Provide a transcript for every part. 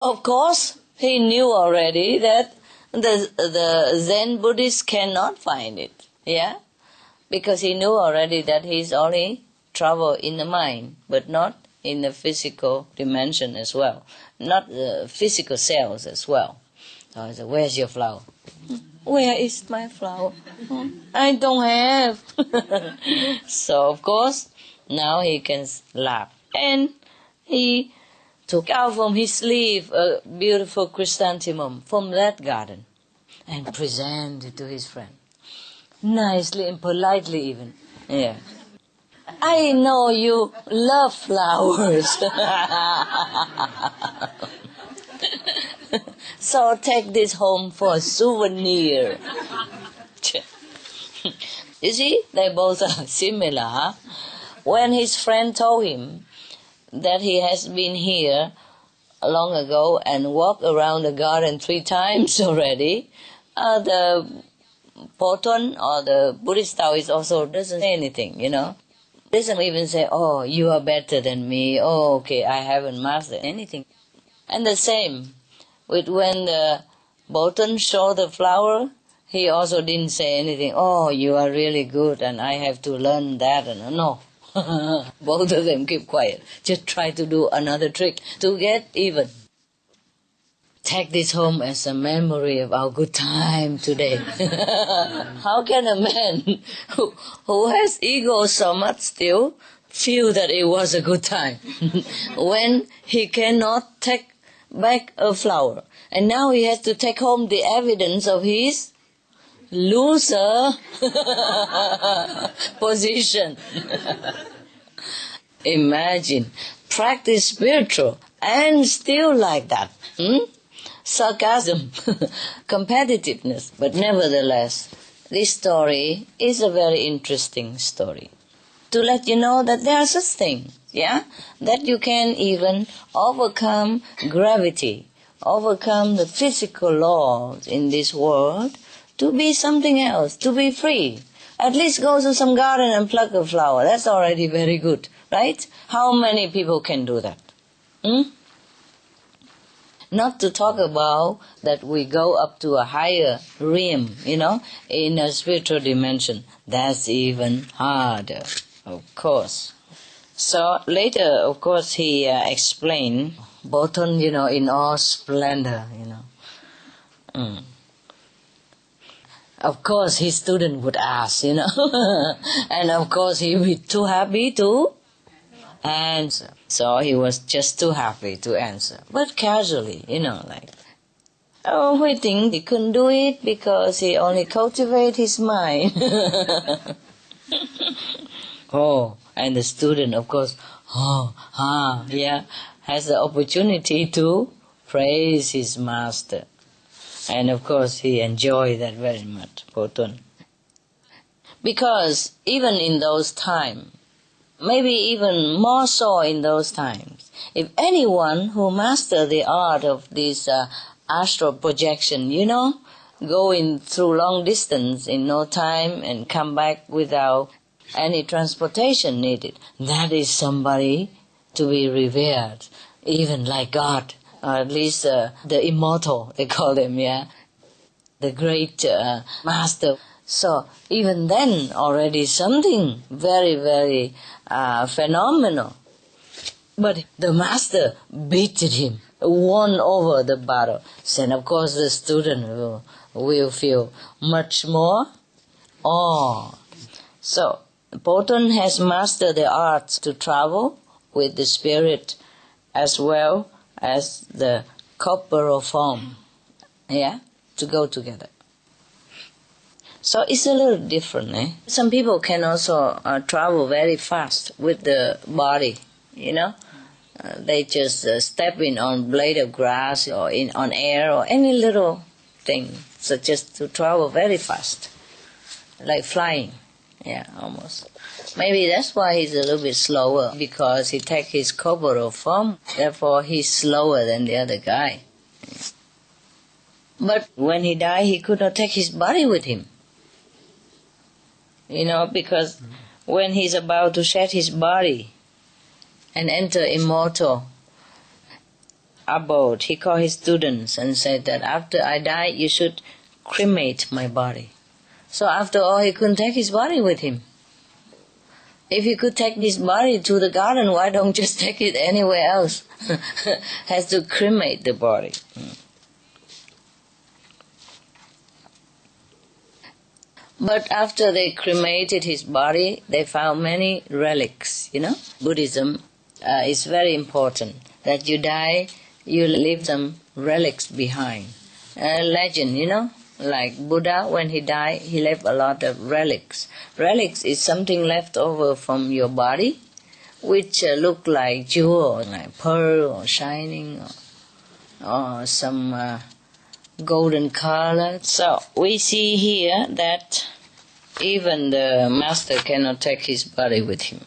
Of course, he knew already that the Zen Buddhist cannot find it, yeah? Because he knew already that he's only trouble in the mind, but not in the physical dimension as well, not the physical cells as well. So I said, where's your flower? Where is my flower? I don't have. So of course, now he can laugh. And he took out from his sleeve a beautiful chrysanthemum from that garden and presented to his friend. Nicely and politely even. Yeah. I know you love flowers. So take this home for a souvenir. You see, they both are similar. Huh? When his friend told him that he has been here long ago and walked around the garden 3 times already, the Poton or the Buddhist Taoist also doesn't say anything, Doesn't even say, oh, you are better than me, oh, okay, I haven't mastered anything. And the same with when the Bolton showed the flower, he also didn't say anything, oh, you are really good and I have to learn that. And no, both of them keep quiet. Just try to do another trick to get even. Take this home as a memory of our good time today. How can a man who has ego so much still feel that it was a good time when he cannot take back a flower? And now he has to take home the evidence of his loser position. Imagine, practice spiritual and still like that. Sarcasm, competitiveness. But nevertheless, this story is a very interesting story. To let you know that there are such things, that you can even overcome gravity, overcome the physical laws in this world to be something else, to be free. At least go to some garden and pluck a flower. That's already very good, right? How many people can do that? Not to talk about that we go up to a higher realm, in a spiritual dimension. That's even harder, of course. So later, of course, he explained Bolton, in all splendor, Of course, his student would ask, and of course he would be too happy to answer. So he was just too happy to answer, but casually, we think he couldn't do it because he only cultivated his mind. Oh, and the student, of course, has the opportunity to praise his master. And of course he enjoyed that very much, Potun. Because even in those times, maybe even more so in those times, if anyone who mastered the art of this astral projection, going through long distance in no time and come back without any transportation needed, that is somebody to be revered, even like God, or at least the immortal, they call them, the great master. So even then already something very, very phenomenal. But the master beated him, won over the battle. Then of course the student will feel much more awe. So Bolton has mastered the art to travel with the spirit as well as the corporal form, to go together. So it's a little different, Some people can also travel very fast with the body, They just step in on blade of grass or on air or any little thing, so just to travel very fast, like flying, almost. Maybe that's why he's a little bit slower, because he takes his corporal form, therefore he's slower than the other guy. But when he died, he could not take his body with him. Because when he's about to shed his body and enter immortal, abode, he called his students and said that after I die, you should cremate my body. So after all, he couldn't take his body with him. If he could take his body to the garden, why don't just take it anywhere else? Has to cremate the body. But after they cremated his body, they found many relics, Buddhism is very important. That you die, you leave some relics behind. Legend, like Buddha, when he died, he left a lot of relics. Relics is something left over from your body, which look like jewel, like pearl or shining, or some golden color. So we see here that even the master cannot take his body with him.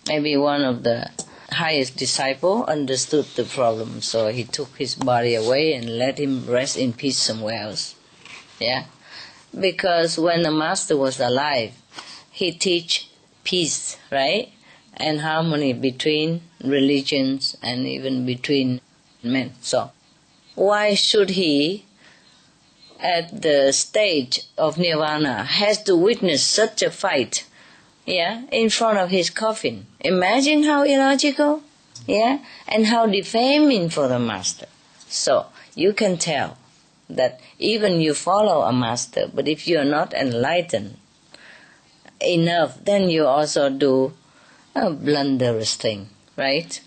Maybe one of the highest disciple understood the problem, so he took his body away and let him rest in peace somewhere else. Yeah, because when the master was alive, he teach peace, right, and harmony between religions and even between men. So why should he, at the stage of nirvana, has to witness such a fight? Yeah, in front of his coffin. Imagine how illogical, yeah, and how defaming for the master. So you can tell that even you follow a master, but if you are not enlightened enough, then you also do a blunderous thing, right?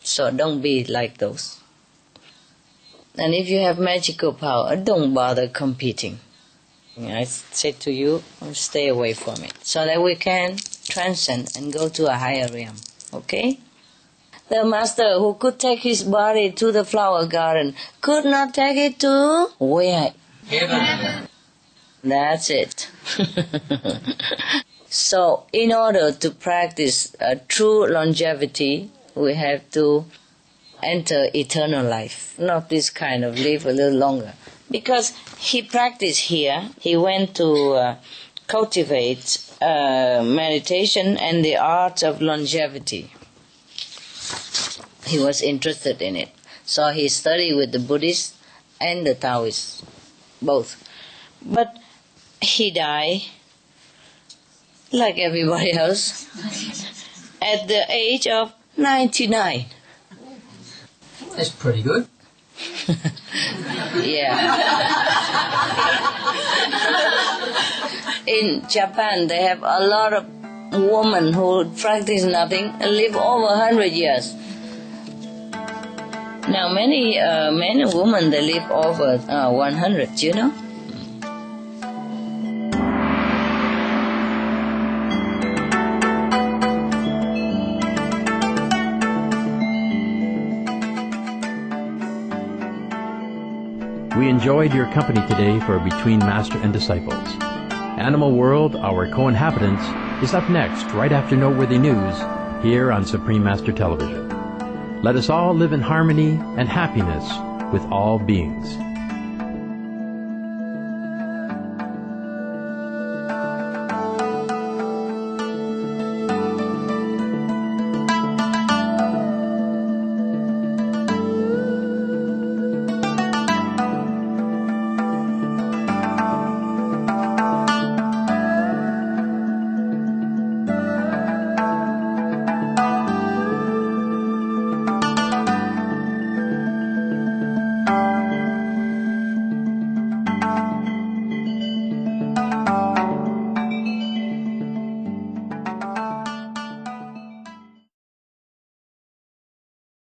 So don't be like those. And if you have magical power, don't bother competing. I say to you, stay away from it, so that we can transcend and go to a higher realm. Okay? The master who could take his body to the flower garden could not take it to where? Heaven. That's it. So, in order to practice true longevity, we have to enter eternal life, not this kind of live a little longer. Because he practiced here, he went to cultivate meditation and the art of longevity. He was interested in it. So he studied with the Buddhists and the Taoists, both. But he died, like everybody else, at the age of 99. That's pretty good. Yeah. In Japan, they have a lot of women who practice nothing and live over 100 years. Now, many men and women, they live over 100, We enjoyed your company today for Between Master and Disciples. Animal World, Our Co-Inhabitants, is up next right after Noteworthy News here on Supreme Master Television. Let us all live in harmony and happiness with all beings.